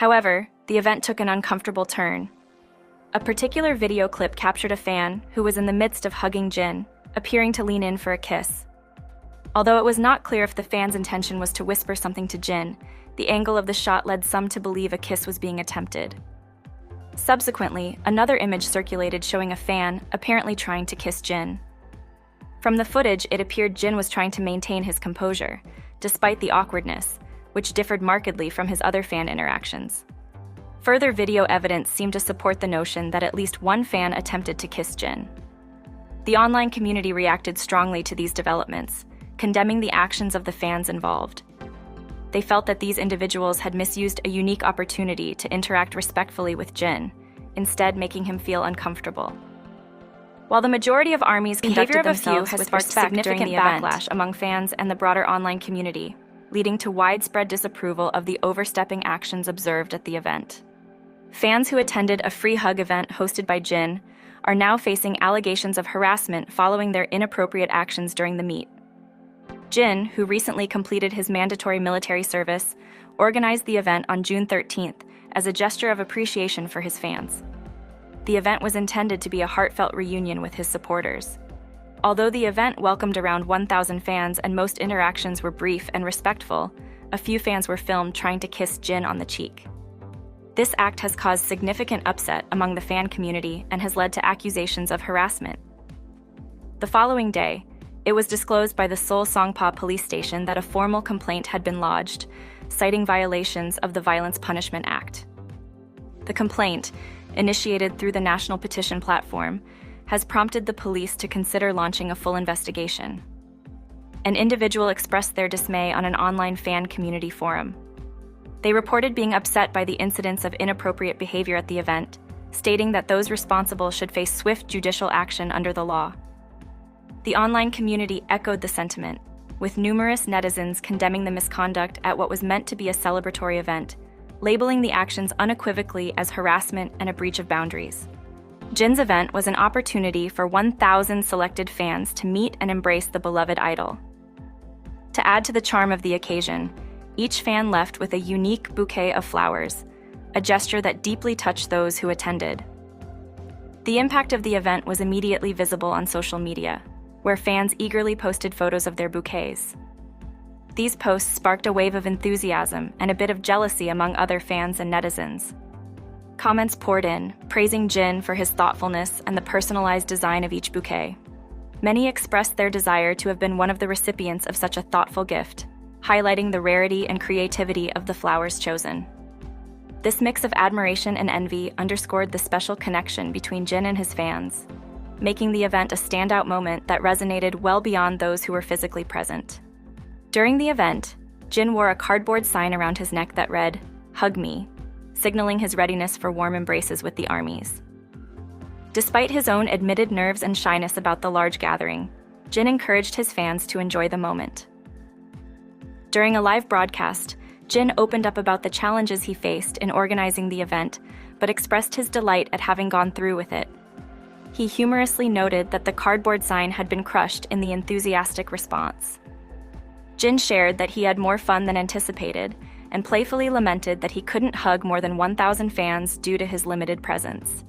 However, the event took an uncomfortable turn. A particular video clip captured a fan who was in the midst of hugging Jin, appearing to lean in for a kiss. Although it was not clear if the fan's intention was to whisper something to Jin, the angle of the shot led some to believe a kiss was being attempted. Subsequently, another image circulated showing a fan apparently trying to kiss Jin. From the footage, it appeared Jin was trying to maintain his composure, despite the awkwardness, which differed markedly from his other fan interactions. Further video evidence seemed to support the notion that at least one fan attempted to kiss Jin. The online community reacted strongly to these developments, condemning the actions of the fans involved. They felt that these individuals had misused a unique opportunity to interact respectfully with Jin, instead making him feel uncomfortable. While the majority of ARMYs conducted themselves with significant backlash among fans and the broader online community, leading to widespread disapproval of the overstepping actions observed at the event. Fans who attended a free hug event hosted by Jin are now facing allegations of harassment following their inappropriate actions during the meet. Jin, who recently completed his mandatory military service, organized the event on June 13th as a gesture of appreciation for his fans. The event was intended to be a heartfelt reunion with his supporters. Although the event welcomed around 1,000 fans and most interactions were brief and respectful, a few fans were filmed trying to kiss Jin on the cheek. This act has caused significant upset among the fan community and has led to accusations of harassment. The following day, it was disclosed by the Seoul Songpa police station that a formal complaint had been lodged, citing violations of the Violence Punishment Act. The complaint, initiated through the national petition platform, has prompted the police to consider launching a full investigation. An individual expressed their dismay on an online fan community forum. They reported being upset by the incidents of inappropriate behavior at the event, stating that those responsible should face swift judicial action under the law. The online community echoed the sentiment, with numerous netizens condemning the misconduct at what was meant to be a celebratory event, labeling the actions unequivocally as harassment and a breach of boundaries. Jin's event was an opportunity for 1,000 selected fans to meet and embrace the beloved idol. To add to the charm of the occasion, each fan left with a unique bouquet of flowers, a gesture that deeply touched those who attended. The impact of the event was immediately visible on social media, where fans eagerly posted photos of their bouquets. These posts sparked a wave of enthusiasm and a bit of jealousy among other fans and netizens. Comments poured in, praising Jin for his thoughtfulness and the personalized design of each bouquet. Many expressed their desire to have been one of the recipients of such a thoughtful gift, highlighting the rarity and creativity of the flowers chosen. This mix of admiration and envy underscored the special connection between Jin and his fans, making the event a standout moment that resonated well beyond those who were physically present. During the event, Jin wore a cardboard sign around his neck that read, "Hug me," signaling his readiness for warm embraces with the ARMYs. Despite his own admitted nerves and shyness about the large gathering, Jin encouraged his fans to enjoy the moment. During a live broadcast, Jin opened up about the challenges he faced in organizing the event, but expressed his delight at having gone through with it. He humorously noted that the cardboard sign had been crushed in the enthusiastic response. Jin shared that he had more fun than anticipated and playfully lamented that he couldn't hug more than 1,000 fans due to his limited presence.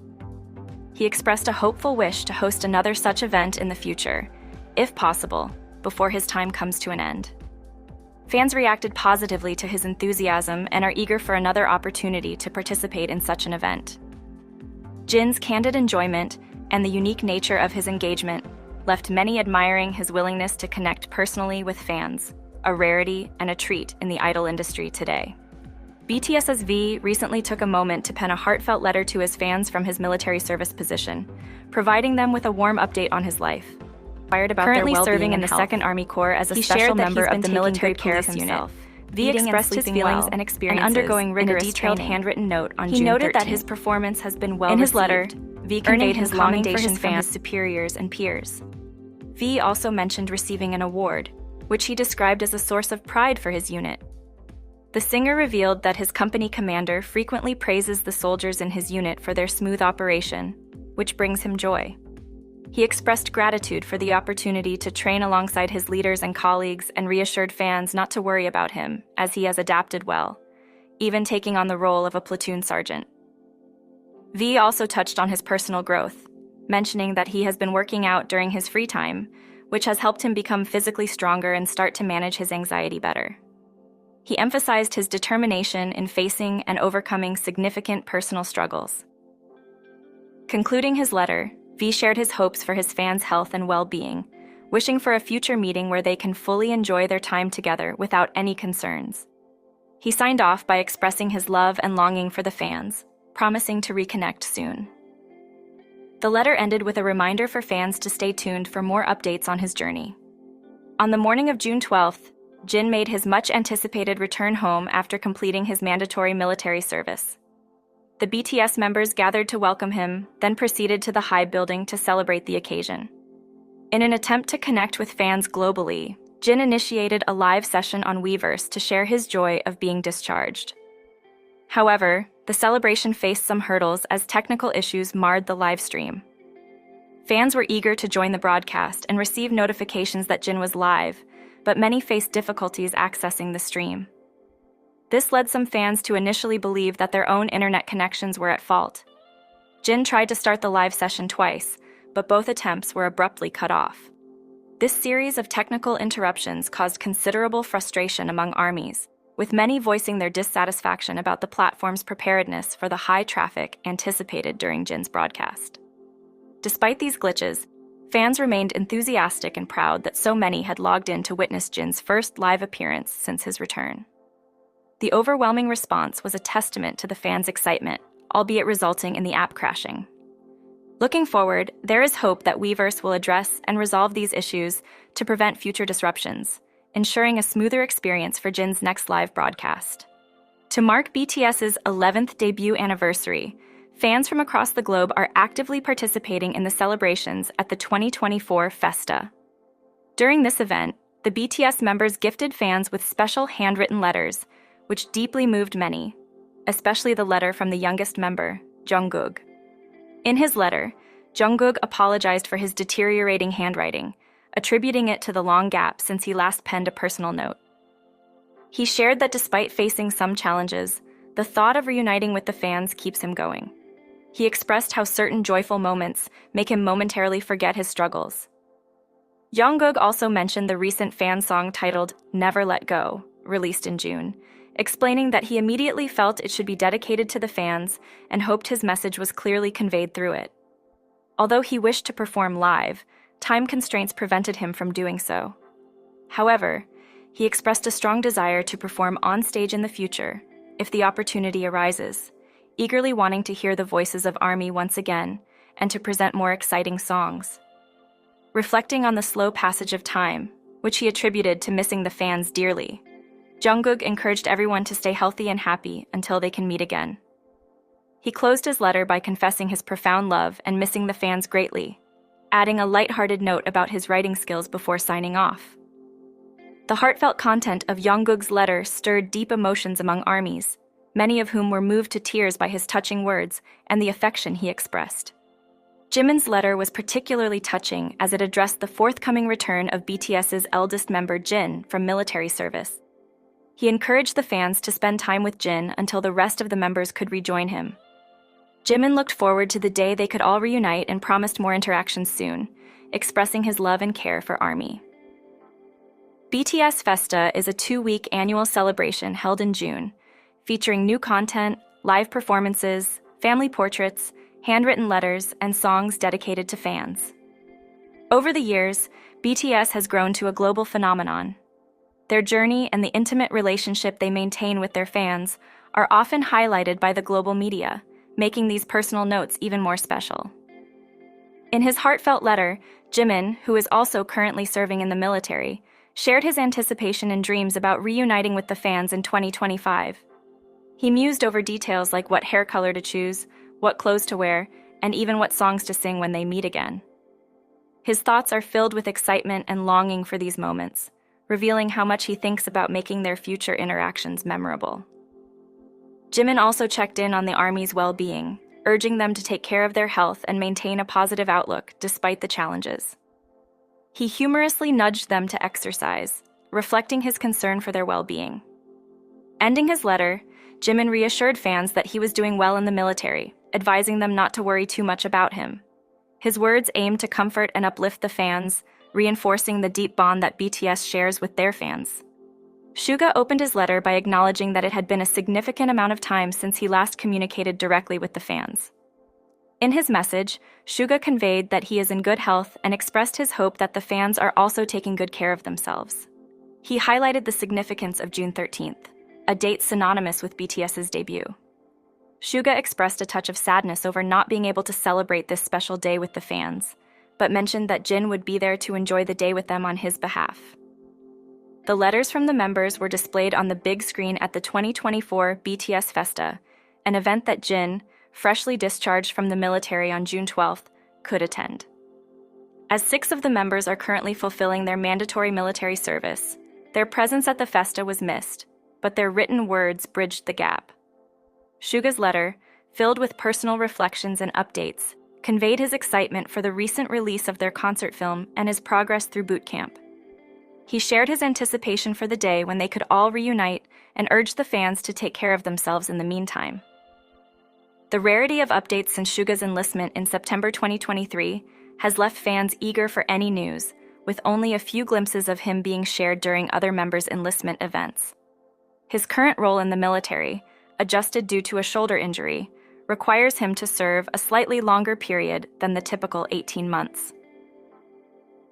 He expressed a hopeful wish to host another such event in the future, if possible, before his time comes to an end. Fans reacted positively to his enthusiasm and are eager for another opportunity to participate in such an event. Jin's candid enjoyment and the unique nature of his engagement left many admiring his willingness to connect personally with fans, a rarity and a treat in the idol industry today. BTS's V recently took a moment to pen a heartfelt letter to his fans from his military service position, providing them with a warm update on his life. Currently serving in the 2nd Army Corps as a special member of the military police unit, V expressed his feelings and experiences and undergoing rigorous detailed handwritten note on June 13th. He noted that his performance has been well received. In his letter, V conveyed his commendation from his superiors and peers. V also mentioned receiving an award, which he described as a source of pride for his unit. The singer revealed that his company commander frequently praises the soldiers in his unit for their smooth operation, which brings him joy. He expressed gratitude for the opportunity to train alongside his leaders and colleagues and reassured fans not to worry about him, as he has adapted well, even taking on the role of a platoon sergeant. V also touched on his personal growth, mentioning that he has been working out during his free time, which has helped him become physically stronger and start to manage his anxiety better. He emphasized his determination in facing and overcoming significant personal struggles. Concluding his letter, V shared his hopes for his fans' health and well-being, wishing for a future meeting where they can fully enjoy their time together without any concerns. He signed off by expressing his love and longing for the fans, promising to reconnect soon. The letter ended with a reminder for fans to stay tuned for more updates on his journey. On the morning of June 12th, Jin made his much-anticipated return home after completing his mandatory military service. The BTS members gathered to welcome him, then proceeded to the HYBE building to celebrate the occasion. In an attempt to connect with fans globally, Jin initiated a live session on Weverse to share his joy of being discharged. However, the celebration faced some hurdles as technical issues marred the live stream. Fans were eager to join the broadcast and receive notifications that Jin was live, but many faced difficulties accessing the stream. This led some fans to initially believe that their own internet connections were at fault. Jin tried to start the live session twice, but both attempts were abruptly cut off. This series of technical interruptions caused considerable frustration among ARMYs, with many voicing their dissatisfaction about the platform's preparedness for the high traffic anticipated during Jin's broadcast. Despite these glitches, fans remained enthusiastic and proud that so many had logged in to witness Jin's first live appearance since his return. The overwhelming response was a testament to the fans' excitement, albeit resulting in the app crashing. Looking forward, there is hope that Weverse will address and resolve these issues to prevent future disruptions, ensuring a smoother experience for Jin's next live broadcast. To mark BTS's 11th debut anniversary, fans from across the globe are actively participating in the celebrations at the 2024 Festa. During this event, the BTS members gifted fans with special handwritten letters, which deeply moved many, especially the letter from the youngest member, Jungkook. In his letter, Jungkook apologized for his deteriorating handwriting, attributing it to the long gap since he last penned a personal note. He shared that despite facing some challenges, the thought of reuniting with the fans keeps him going. He expressed how certain joyful moments make him momentarily forget his struggles. Jungkook also mentioned the recent fan song titled "Never Let Go," released in June, explaining that he immediately felt it should be dedicated to the fans and hoped his message was clearly conveyed through it. Although he wished to perform live, time constraints prevented him from doing so. However, he expressed a strong desire to perform on stage in the future, if the opportunity arises, eagerly wanting to hear the voices of ARMY once again and to present more exciting songs. Reflecting on the slow passage of time, which he attributed to missing the fans dearly, Jungkook encouraged everyone to stay healthy and happy until they can meet again. He closed his letter by confessing his profound love and missing the fans greatly, adding a lighthearted note about his writing skills before signing off. The heartfelt content of Jungkook's letter stirred deep emotions among ARMYs, many of whom were moved to tears by his touching words and the affection he expressed. Jimin's letter was particularly touching as it addressed the forthcoming return of BTS's eldest member Jin from military service. He encouraged the fans to spend time with Jin until the rest of the members could rejoin him. Jimin looked forward to the day they could all reunite and promised more interactions soon, expressing his love and care for ARMY. BTS Festa is a 2-week annual celebration held in June, featuring new content, live performances, family portraits, handwritten letters, and songs dedicated to fans. Over the years, BTS has grown to a global phenomenon. Their journey and the intimate relationship they maintain with their fans are often highlighted by the global media, making these personal notes even more special. In his heartfelt letter, Jimin, who is also currently serving in the military, shared his anticipation and dreams about reuniting with the fans in 2025. He mused over details like what hair color to choose, what clothes to wear, and even what songs to sing when they meet again. His thoughts are filled with excitement and longing for these moments, revealing how much he thinks about making their future interactions memorable. Jimin also checked in on the ARMY's well-being, urging them to take care of their health and maintain a positive outlook despite the challenges. He humorously nudged them to exercise, reflecting his concern for their well-being. Ending his letter, Jimin reassured fans that he was doing well in the military, advising them not to worry too much about him. His words aimed to comfort and uplift the fans, reinforcing the deep bond that BTS shares with their fans. Suga opened his letter by acknowledging that it had been a significant amount of time since he last communicated directly with the fans. In his message, Suga conveyed that he is in good health and expressed his hope that the fans are also taking good care of themselves. He highlighted the significance of June 13th, a date synonymous with BTS's debut. Suga expressed a touch of sadness over not being able to celebrate this special day with the fans, but mentioned that Jin would be there to enjoy the day with them on his behalf. The letters from the members were displayed on the big screen at the 2024 BTS Festa, an event that Jin, freshly discharged from the military on June 12th, could attend. As 6 of the members are currently fulfilling their mandatory military service, their presence at the Festa was missed, but their written words bridged the gap. Suga's letter, filled with personal reflections and updates, conveyed his excitement for the recent release of their concert film and his progress through boot camp. He shared his anticipation for the day when they could all reunite and urged the fans to take care of themselves in the meantime. The rarity of updates since Suga's enlistment in September 2023 has left fans eager for any news, with only a few glimpses of him being shared during other members' enlistment events. His current role in the military, adjusted due to a shoulder injury, requires him to serve a slightly longer period than the typical 18 months.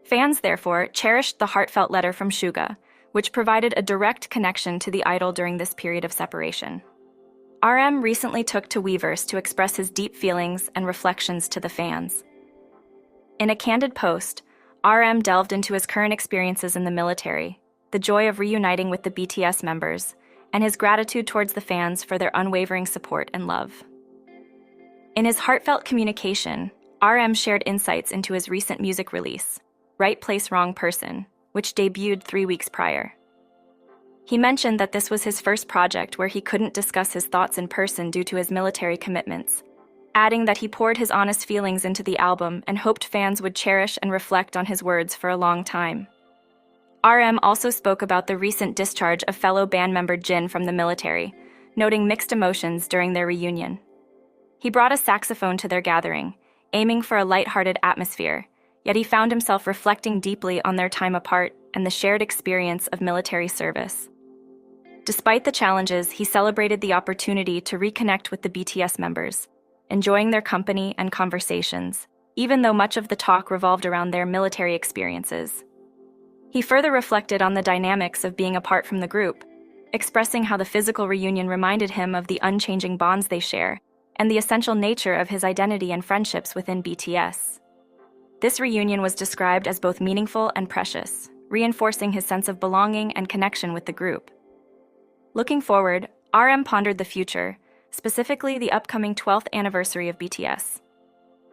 Fans, therefore, cherished the heartfelt letter from Suga, which provided a direct connection to the idol during this period of separation. RM recently took to Weverse to express his deep feelings and reflections to the fans. In a candid post, RM delved into his current experiences in the military, the joy of reuniting with the BTS members, and his gratitude towards the fans for their unwavering support and love. In his heartfelt communication, RM shared insights into his recent music release, Right Place, Wrong Person, which debuted 3 weeks prior. He mentioned that this was his first project where he couldn't discuss his thoughts in person due to his military commitments, adding that he poured his honest feelings into the album and hoped fans would cherish and reflect on his words for a long time. RM also spoke about the recent discharge of fellow band member Jin from the military, noting mixed emotions during their reunion. He brought a saxophone to their gathering, aiming for a lighthearted atmosphere, yet he found himself reflecting deeply on their time apart and the shared experience of military service. Despite the challenges, he celebrated the opportunity to reconnect with the BTS members, enjoying their company and conversations, even though much of the talk revolved around their military experiences. He further reflected on the dynamics of being apart from the group, expressing how the physical reunion reminded him of the unchanging bonds they share and the essential nature of his identity and friendships within BTS. This reunion was described as both meaningful and precious, reinforcing his sense of belonging and connection with the group. Looking forward, RM pondered the future, specifically the upcoming 12th anniversary of BTS.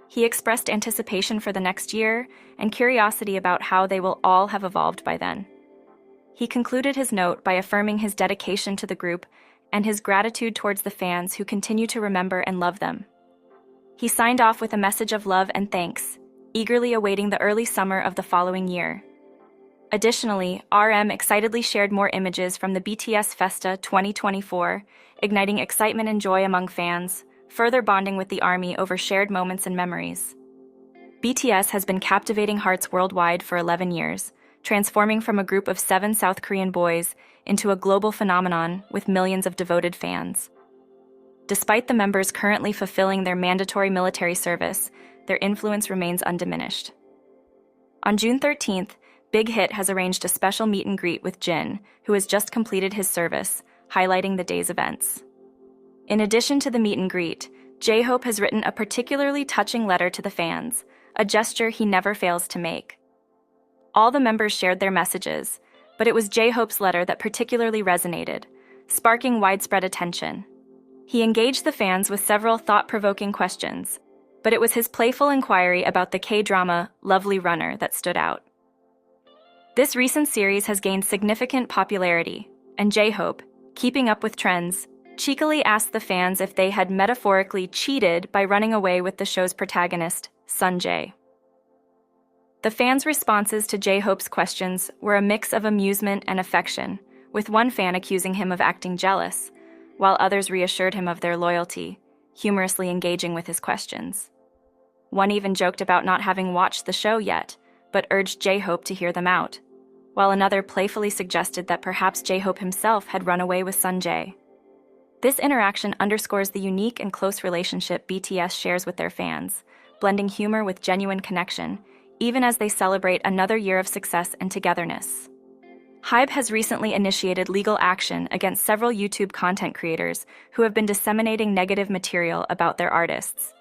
He expressed anticipation for the next year and curiosity about how they will all have evolved by then. He concluded his note by affirming his dedication to the group and his gratitude towards the fans who continue to remember and love them. He signed off with a message of love and thanks, eagerly awaiting the early summer of the following year. Additionally, RM excitedly shared more images from the BTS Festa 2024, igniting excitement and joy among fans, further bonding with the ARMY over shared moments and memories. BTS has been captivating hearts worldwide for 11 years, transforming from a group of 7 South Korean boys into a global phenomenon with millions of devoted fans. Despite the members currently fulfilling their mandatory military service, their influence remains undiminished. On June 13th, Big Hit has arranged a special meet and greet with Jin, who has just completed his service, highlighting the day's events. In addition to the meet and greet, J-Hope has written a particularly touching letter to the fans, a gesture he never fails to make. All the members shared their messages, but it was J-Hope's letter that particularly resonated, sparking widespread attention. He engaged the fans with several thought-provoking questions, but it was his playful inquiry about the K-drama Lovely Runner that stood out. This recent series has gained significant popularity, and J-Hope, keeping up with trends, cheekily asked the fans if they had metaphorically cheated by running away with the show's protagonist, Sunjae. The fans' responses to J-Hope's questions were a mix of amusement and affection, with one fan accusing him of acting jealous, while others reassured him of their loyalty, humorously engaging with his questions. One even joked about not having watched the show yet, but urged J-Hope to hear them out, while another playfully suggested that perhaps J-Hope himself had run away with Sunjae. This interaction underscores the unique and close relationship BTS shares with their fans, blending humor with genuine connection, even as they celebrate another year of success and togetherness. HYBE has recently initiated legal action against several YouTube content creators who have been disseminating negative material about their artists.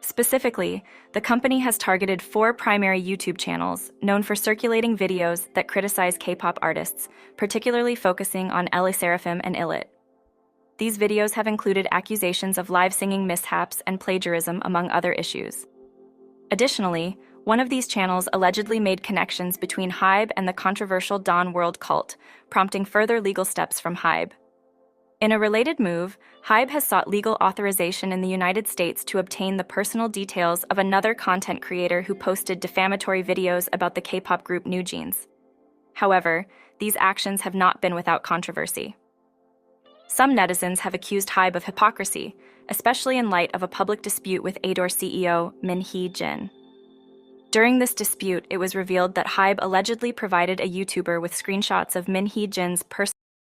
Specifically, the company has targeted 4 primary YouTube channels known for circulating videos that criticize K-pop artists, particularly focusing on LE SSERAFIM and ILIT. These videos have included accusations of live singing mishaps and plagiarism, among other issues. Additionally, one of these channels allegedly made connections between HYBE and the controversial Dawn World cult, prompting further legal steps from HYBE. In a related move, HYBE has sought legal authorization in the United States to obtain the personal details of another content creator who posted defamatory videos about the K-pop group NewJeans. However, these actions have not been without controversy. Some netizens have accused HYBE of hypocrisy, especially in light of a public dispute with Adore CEO Min Hee-jin. During this dispute, it was revealed that HYBE allegedly provided a YouTuber with screenshots of Min Hee-jin's personal